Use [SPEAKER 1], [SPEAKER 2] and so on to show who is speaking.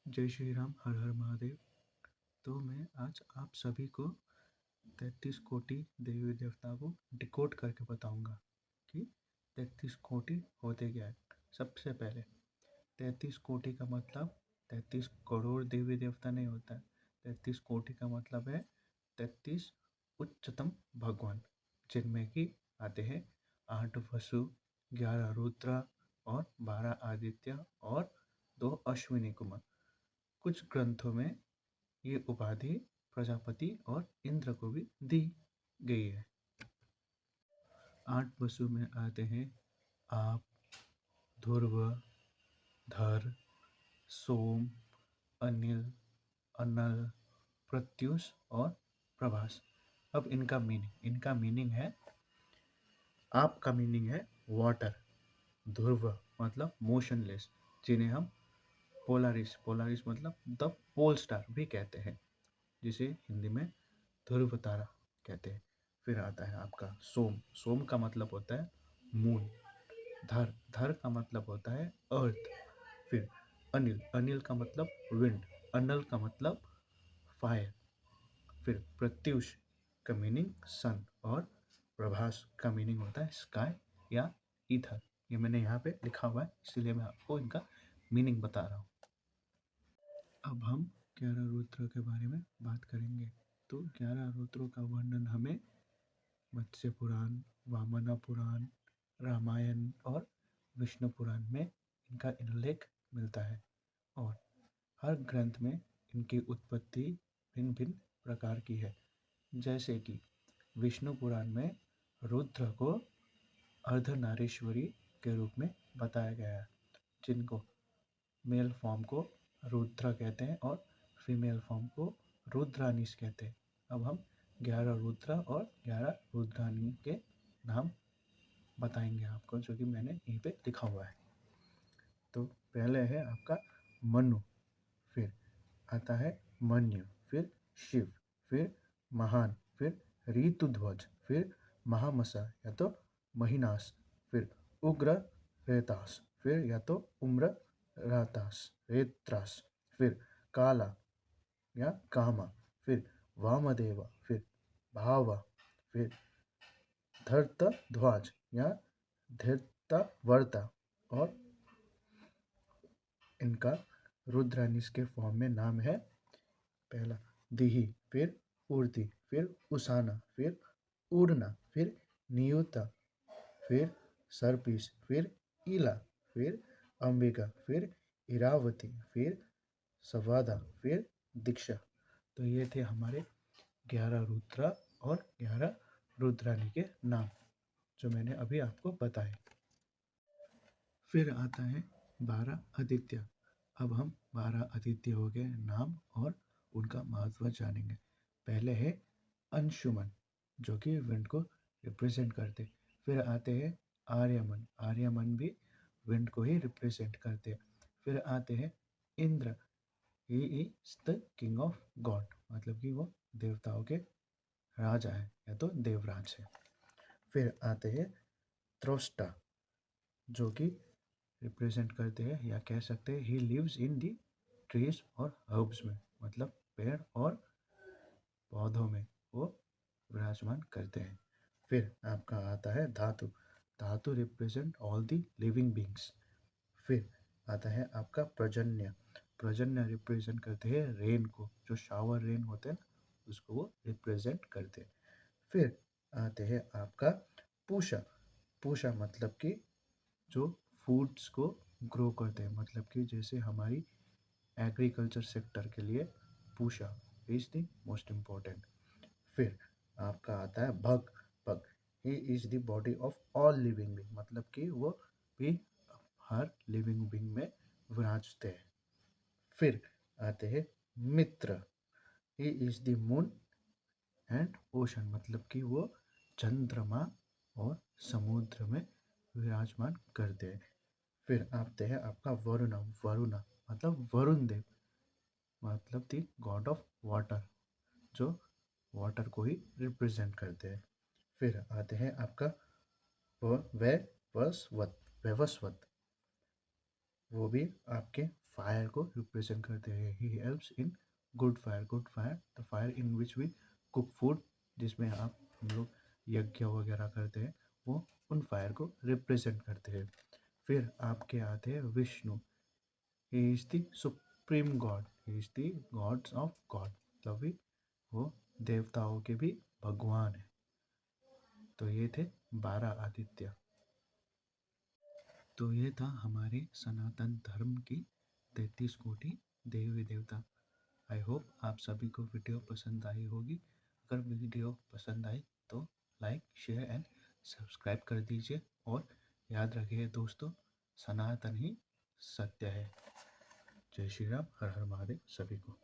[SPEAKER 1] जय श्री राम, हर हर महादेव। तो मैं आज आप सभी को 33 कोटि देवी देवताओं को डिकोड करके बताऊंगा कि 33 कोटि होते क्या है। सबसे पहले 33 कोटि का मतलब 33 करोड़ देवी देवता नहीं होता है। 33 कोटि का मतलब है 33 उच्चतम भगवान, जिनमें कि आते हैं 8 वसु, 11 रुद्र और 12 आदित्य और 2 अश्विनी कुमार। कुछ ग्रंथों में ये उपाधि प्रजापति और इंद्र को भी दी गई है। 8 वसु में आते हैं आप, ध्रुव, धर, सोम, अनिल, अनल, प्रत्युष और प्रभास। अब इनका मीनिंग है, आप का मीनिंग है वाटर, ध्रुव मतलब मोशनलेस, जिन्हें हम पोलारिस मतलब द पोल स्टार भी कहते हैं, जिसे हिंदी में ध्रुव तारा कहते हैं। फिर आता है आपका सोम। सोम का मतलब होता है मून। धर का मतलब होता है अर्थ। फिर अनिल का मतलब विंड। अनल का मतलब फायर। फिर प्रत्युष का मीनिंग सन और प्रभास का मीनिंग होता है स्काई या ईथर। ये मैंने यहाँ पे लिखा हुआ है, इसलिए मैं आपको इनका मीनिंग बता रहा हूँ। अब हम 11 रुद्र के बारे में बात करेंगे। तो 11 रुद्रों का वर्णन हमें मत्स्य पुराण, वामन पुराण, रामायण और विष्णु पुराण में इनका उल्लेख मिलता है। और हर ग्रंथ में इनकी उत्पत्ति भिन्न भिन्न प्रकार की है। जैसे कि विष्णु पुराण में रुद्र को अर्धनारीश्वरी के रूप में बताया गया है, जिनको मेल फॉर्म को रुद्र कहते हैं और फीमेल फॉर्म को रुद्रानीस कहते हैं। अब हम 11 रुद्र और 11 रुद्रानी के नाम बताएंगे आपको, जो कि मैंने यहीं पे लिखा हुआ है। तो पहले है आपका मनु, फिर आता है मन्यु, फिर शिव, फिर महान, फिर ऋतुध्वज, फिर महामसा या तो महीनास, फिर उग्र रेतास, फिर या तो उम्र रातास रेत्रास, फिर काला या कामा, फिर वामदेवा, फिर भावा, फिर धर्तध्वज या धृतवर्ता। और इनका रुद्रानीस के फॉर्म में नाम है, पहला दिहि, फिर उर्दी, फिर उसाना, फिर उड़ना, फिर नियुता, फिर सर्पिस, फिर इला, फिर अंबिका, फिर इरावती, फिर सवादा, फिर दीक्षा। तो ये थे हमारे 11 रुद्रा और 11 रुद्रानी के नाम, जो मैंने अभी आपको बताए। फिर आता है 12 आदित्य। अब हम 12 आदित्यों के नाम और उनका महत्व जानेंगे। पहले है अंशुमन, जो कि विंड को रिप्रेजेंट करते। फिर आते हैं आर्यमन। आर्यमन भी विंड को ही रिप्रेजेंट करते। फिर आते हैं इंद्र। ही is the king of God, मतलब कि वो देवताओं के राजा है या तो देवराज है। फिर आते हैं त्रोष्टा, जो कि रिप्रेजेंट करते हैं या कह सकते हैं he lives in the trees और हर्ब्स में, मतलब पेड़ और पौधों में वो विराजमान करते हैं। फिर आपका आता है धातु। धातु represent all the living beings. फिर आता है आपका पर्जन्य। पर्जन्य रिप्रेजेंट करते हैं रेन को, जो शावर रेन होते हैं उसको वो रिप्रेजेंट करते हैं। फिर आते हैं आपका पूषा। पूषा मतलब कि जो फूड्स को ग्रो करते हैं, मतलब कि जैसे हमारी एग्रीकल्चर सेक्टर के लिए पूषा इज द मोस्ट इम्पोर्टेंट। फिर आपका आता है भग। भग ही is the body of all living being, मतलब कि वो भी हर लिविंग बींग में विराजते हैं। फिर आते हैं मित्र। He is the moon and ocean, मतलब कि वो चंद्रमा और समुद्र में विराजमान करते हैं। फिर आते हैं आपका वरुणा। वरुणा मतलब वरुण देव, मतलब द गॉड ऑफ वाटर, जो वाटर को ही रिप्रेजेंट करते हैं। फिर आते हैं आपका वैवस्वत। वैवस्वत वो भी आपके फायर को रिप्रेजेंट करते हैं। He helps in good fire the fire in which we cook food, जिसमें हम लोग यज्ञ वगैरह करते हैं, वो उन फायर को रिप्रेजेंट करते हैं। फिर आपके आते हैं विष्णु। ही is the supreme God, he is the gods of God, मतलब भी वो देवताओं के भी भगवान है। तो ये थे 12 आदित्य। तो ये था हमारे सनातन धर्म की 33 कोटि देवी देवता। आई होप आप सभी को वीडियो पसंद आई होगी। अगर वीडियो पसंद आई तो लाइक शेयर एंड सब्सक्राइब कर दीजिए, और याद रखिए दोस्तों, सनातन ही सत्य है। जय श्री राम, हर हर महादेव सभी को।